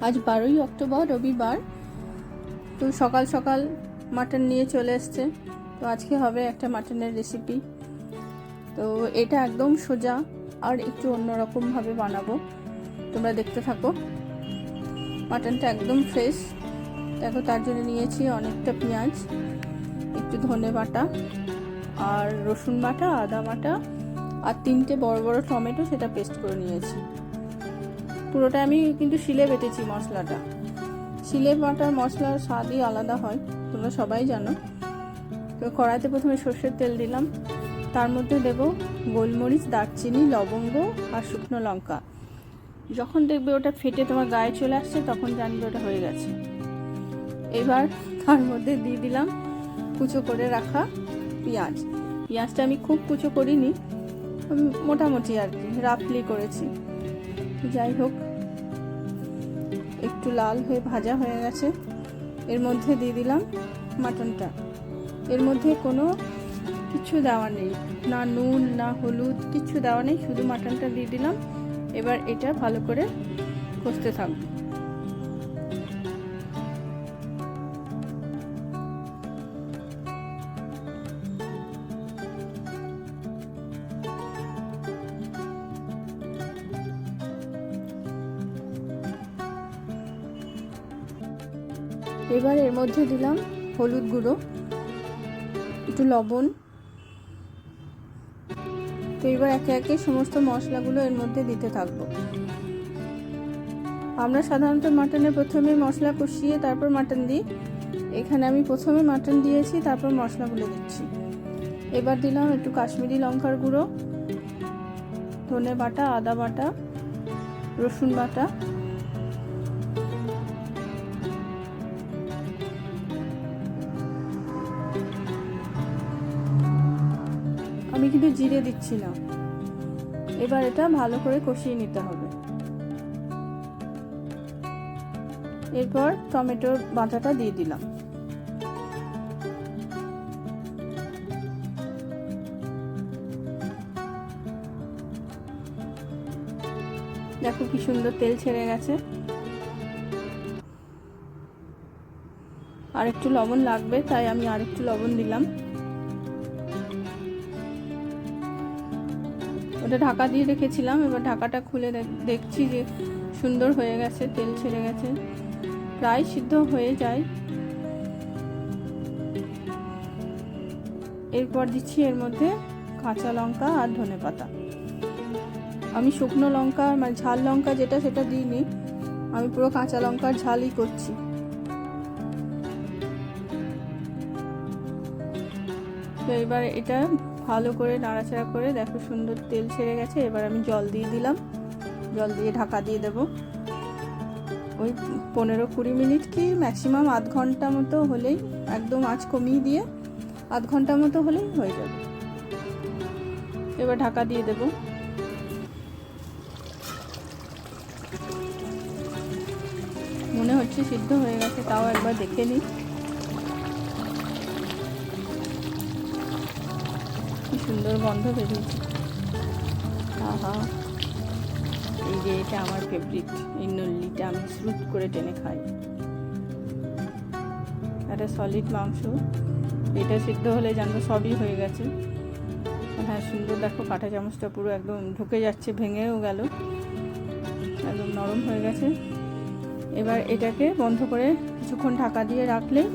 আজ 12ই অক্টোবর রবিবার। তো সকাল সকাল মাটন নিয়ে চলে এসছে। তো আজকে হবে একটা মাটনের রেসিপি। তো এটা একদম সোজা আর একটু অন্যরকমভাবে বানাবো, তোমরা দেখতে থাকো। মাটনটা একদম ফ্রেশ। দেখো, তার জন্য নিয়েছি অনেকটা পেঁয়াজ, একটু ধনে বাটা আর রসুন বাটা, আদা বাটা আর 3টে বড় বড় টমেটো, সেটা পেস্ট করে নিয়েছি। পুরোটা আমি কিন্তু শিলে বেটেছি মশলাটা। শিলে বাটার মশলার স্বাদই আলাদা হয়, তোমরা সবাই জানো। তো কড়াইতে প্রথমে সর্ষের তেল দিলাম, তার মধ্যে দেব গোলমরিচ, দারচিনি, লবঙ্গ আর শুকনো লঙ্কা। যখন দেখবে ওটা ফেটে তোমার গায়ে চলে আসছে, তখন জানবে ওটা হয়ে গেছে। এবার তার মধ্যে দিয়ে দিলাম কুচো করে রাখা পেঁয়াজ। পেঁয়াজটা আমি খুব কুচো করিনি, মোটামুটি আর কি রাফলি করেছি। যাই হোক, একটু লাল হয়ে ভাজা হয়ে গেছে। এর মধ্যে দিয়ে দিলাম মাটনটা। এর মধ্যে কোনো কিছু দেওয়া নেই, না নুন না হলুদ, কিছু দেওয়া নেই, শুধু মাটনটা দিয়ে দিলাম। এবার এটা ভালো করে কষতে থাকবো। এবার এর মধ্যে দিলাম হলুদ গুঁড়ো, একটু লবণ। তো এবার একে একে সমস্ত মশলাগুলো এর মধ্যে দিতে থাকবো। আমরা সাধারণত মাটনে প্রথমে মশলা কষিয়ে তারপর মাটন দিই। এখানে আমি প্রথমে মাটন দিয়েছি, তারপর মশলাগুলো দিচ্ছি। এবার দিলাম একটু কাশ্মীরি লঙ্কার গুঁড়ো, ধনে বাটা, আদা বাটা, রসুন বাটা, আমি কিন্তু জিরে দিচ্ছি না। এবার এটা ভালো করে কষিয়ে নিতে হবে। এরপর টমেটোর বাটাটা দিয়ে দিলাম। দেখো কি সুন্দর তেল ছেড়ে গেছে। আর একটু লবণ লাগবে, তাই আমি আর একটু লবণ দিলাম। ওটা ঢাকা দিয়ে রেখেছিলাম, এবার ঢাকাটা খুলে দেখছি যে সুন্দর হয়ে গেছে, তেল ছেড়ে গেছে, প্রায় সিদ্ধ হয়ে যায়। এরপর দিচ্ছি এর মধ্যে কাঁচা লঙ্কা আর ধনেপাতা। আমি শুকনো লঙ্কা মানে ঝাল লঙ্কা যেটা, সেটা দিইনি, আমি পুরো কাঁচা লঙ্কার ঝালই করছি। তো এবার এটা ভালো করে নাড়াচাড়া করে, দেখো সুন্দর তেল ছেড়ে গেছে। এবার আমি জল দিয়ে দিলাম, জল দিয়ে ঢাকা দিয়ে দেব। ওই 15-20 মিনিট কি ম্যাক্সিমাম আধ ঘন্টা মতো হলেই, একদম আঁচ কমিয়ে দিয়ে আধ ঘন্টা মতো হলেই হয়ে যাবে। এবার ঢাকা দিয়ে দেব। মনে হচ্ছে সিদ্ধ হয়ে গেছে, তাও একবার দেখে নিই। কি সুন্দর গন্ধ বেরিয়েছে। আহা, এই যে এটা আমার ফেভারিট, এই নল্লিটা আমি স্রুট করে টেনে খাই। একটা সলিড মাংস, এটা সিদ্ধ হলে জানবো সবই হয়ে গেছে। হ্যাঁ, সুন্দর, দেখো কাঁটা চামচটা পুরো একদম ঢুকে যাচ্ছে, ভেঙেও গেল, একদম নরম হয়ে গেছে। এবার এটাকে বন্ধ করে কিছুক্ষণ ঢাকা দিয়ে রাখলেই